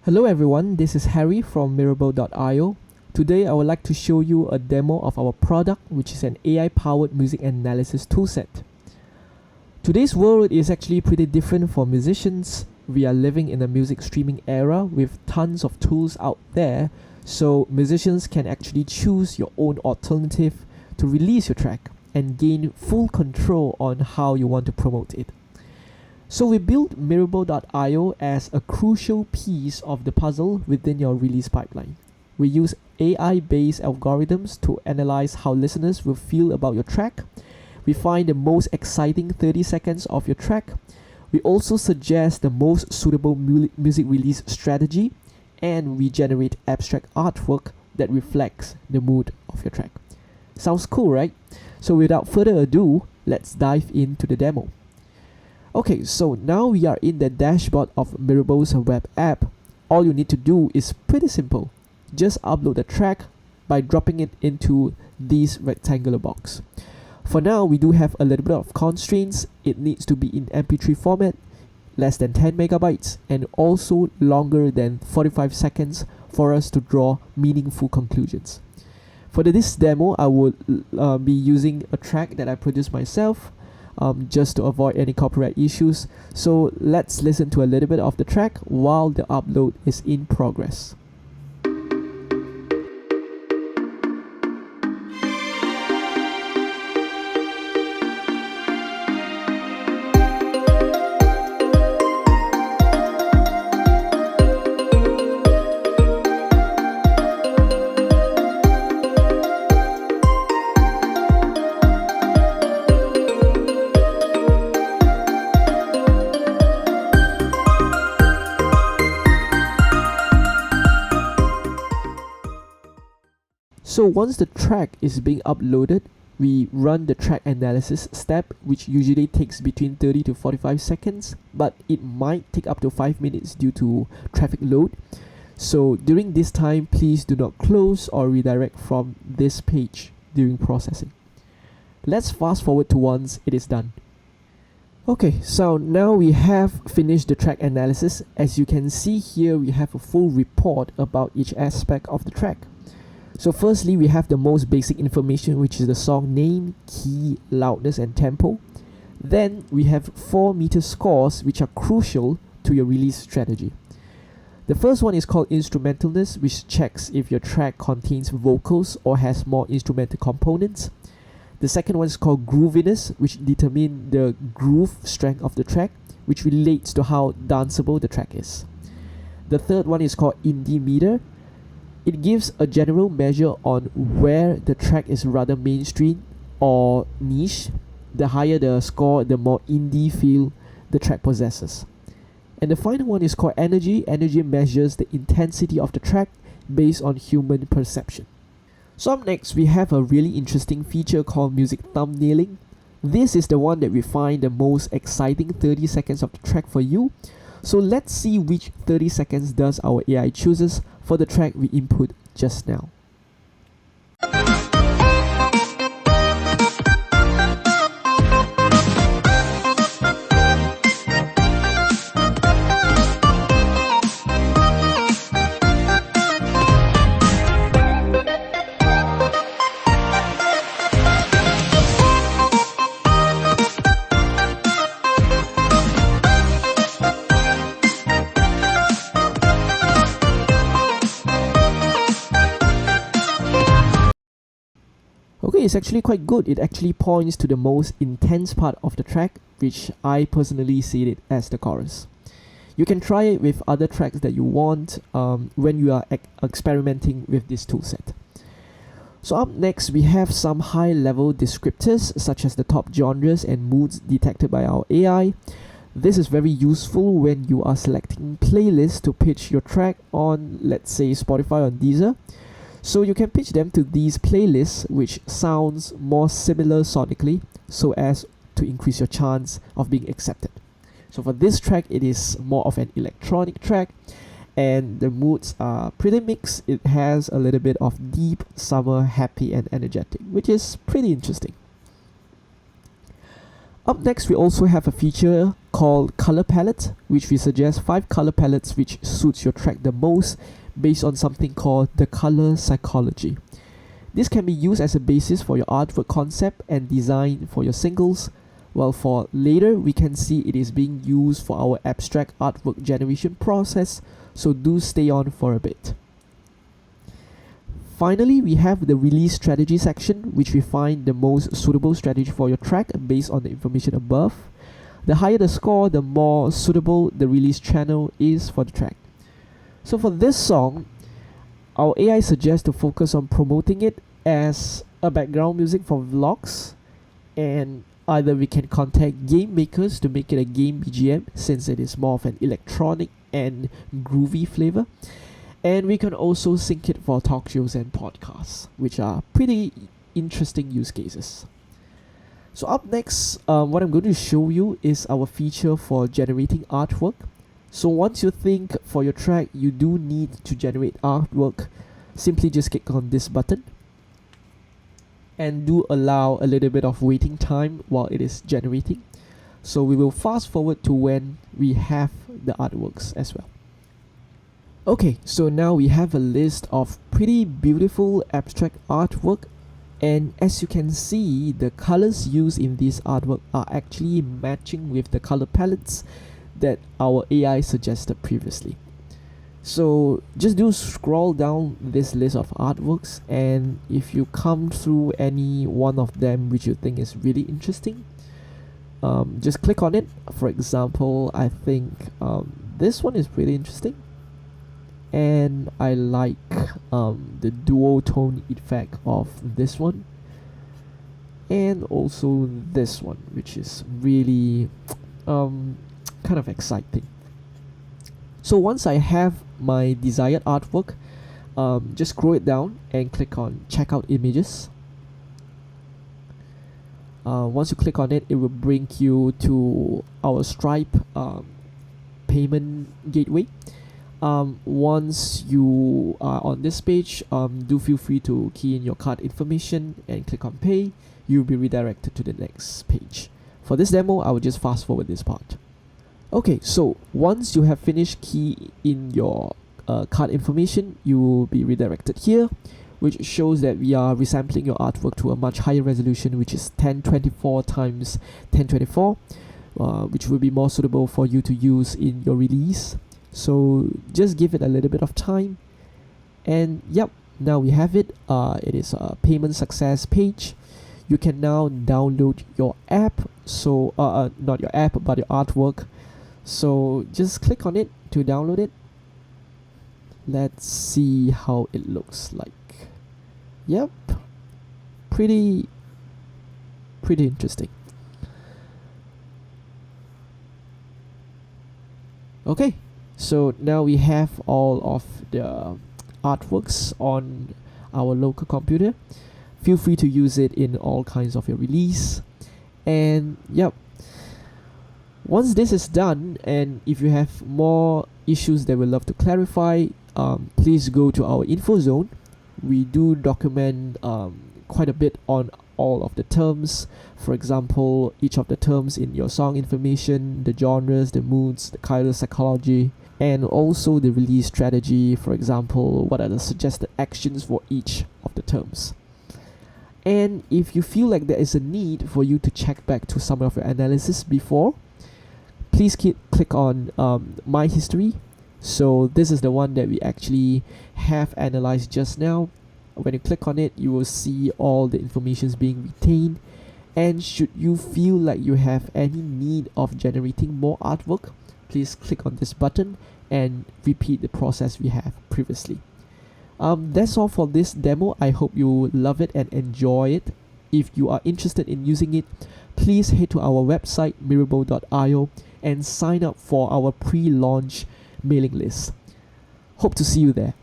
Hello everyone, this is Harry from Mirable.io. Today I would like to show you a demo of our product, which is an AI-powered music analysis toolset. Today's world is actually pretty different for musicians. We are living in a music streaming era with tons of tools out there, so musicians can actually choose your own alternative to release your track and gain full control on how you want to promote it. So we built Mirable.io as a crucial piece of the puzzle within your release pipeline. We use AI-based algorithms to analyze how listeners will feel about your track. We find the most exciting 30 seconds of your track. We also suggest the most suitable music release strategy, and we generate abstract artwork that reflects the mood of your track. Sounds cool, right? So without further ado, let's dive into the demo. Okay, so now we are in the dashboard of Mirable's web app. All you need to do is pretty simple. Just upload the track by dropping it into this rectangular box. For now, we do have a little bit of constraints. It needs to be in MP3 format, less than 10 megabytes, and also longer than 45 seconds for us to draw meaningful conclusions. For this demo, I would be using a track that I produced myself, just to avoid any copyright issues. So let's listen to a little bit of the track while the upload is in progress. So once the track is being uploaded, we run the track analysis step, which usually takes between 30 to 45 seconds, but it might take up to 5 minutes due to traffic load. So during this time, please do not close or redirect from this page during processing. Let's fast forward to once it is done. Okay, so now we have finished the track analysis. As you can see here, we have a full report about each aspect of the track. So firstly, we have the most basic information, which is the song name, key, loudness, and tempo. Then we have 4 meter scores, which are crucial to your release strategy. The first one is called instrumentalness, which checks if your track contains vocals or has more instrumental components. The second one is called grooviness, which determines the groove strength of the track, which relates to how danceable the track is. The third one is called indie meter. It gives a general measure on where the track is rather mainstream or niche. The higher the score, the more indie feel the track possesses. And the final one is called energy. Energy measures the intensity of the track based on human perception. So up next, we have a really interesting feature called music thumbnailing. This is the one that we find the most exciting 30 seconds of the track for you. So let's see which 30 seconds does our AI chooses for the track we input just now. Okay, it's actually quite good. It actually points to the most intense part of the track, which I personally see it as the chorus. You can try it with other tracks that you want when you are experimenting with this toolset. So up next, we have some high-level descriptors such as the top genres and moods detected by our AI. This is very useful when you are selecting playlists to pitch your track on, let's say, Spotify or Deezer. So you can pitch them to these playlists which sounds more similar sonically, so as to increase your chance of being accepted. So for this track, it is more of an electronic track, and the moods are pretty mixed. It has a little bit of deep, summer, happy, and energetic, which is pretty interesting. Up next, we also have a feature called Color Palette, which we suggest 5 color palettes which suits your track the most based on something called the color psychology. This can be used as a basis for your artwork concept and design for your singles, while for later we can see it is being used for our abstract artwork generation process, so do stay on for a bit. Finally, we have the release strategy section, which we find the most suitable strategy for your track based on the information above. The higher the score, the more suitable the release channel is for the track. So for this song, our AI suggests to focus on promoting it as a background music for vlogs, and either we can contact game makers to make it a game BGM since it is more of an electronic and groovy flavor. And we can also sync it for talk shows and podcasts, which are pretty interesting use cases. So up next, what I'm going to show you is our feature for generating artwork. So once you think for your track you do need to generate artwork, simply just click on this button and do allow a little bit of waiting time while it is generating. So we will fast forward to when we have the artworks as well. Okay, so now we have a list of pretty beautiful abstract artwork, and as you can see, the colors used in this artwork are actually matching with the color palettes that our AI suggested previously. So just do scroll down this list of artworks, and if you come through any one of them which you think is really interesting, just click on it. For example, I think this one is pretty interesting, and I like the duotone effect of this one, and also this one, which is really kind of exciting. So once I have my desired artwork, just scroll it down and click on checkout images. Once you click on it, it will bring you to our Stripe payment gateway. Once you are on this page, do feel free to key in your card information and click on pay. You'll be redirected to the next page. For this demo, I will just fast forward this part. Okay, so once you have finished key in your card information, you will be redirected here, which shows that we are resampling your artwork to a much higher resolution, which is 1024 times 1024, which will be more suitable for you to use in your release. So just give it a little bit of time, and yep, now we have it. It is a payment success page. You can now download your app. So not your app, but your artwork. So just click on it to download it. Let's see how it looks like. Yep, pretty interesting. Okay, so now we have all of the artworks on our local computer. Feel free to use it in all kinds of your release. And yep, once this is done, and if you have more issues that we'd love to clarify, please go to our info zone. We do document quite a bit on all of the terms. For example, each of the terms in your song information, the genres, the moods, the color psychology, and also the release strategy. For example, what are the suggested actions for each of the terms. And if you feel like there is a need for you to check back to some of your analysis before, please click on My History. So this is the one that we actually have analyzed just now. When you click on it, you will see all the information being retained. And should you feel like you have any need of generating more artwork, please click on this button and repeat the process we have previously. That's all for this demo. I hope you love it and enjoy it. If you are interested in using it, please head to our website mirable.io and sign up for our pre-launch mailing list. Hope to see you there.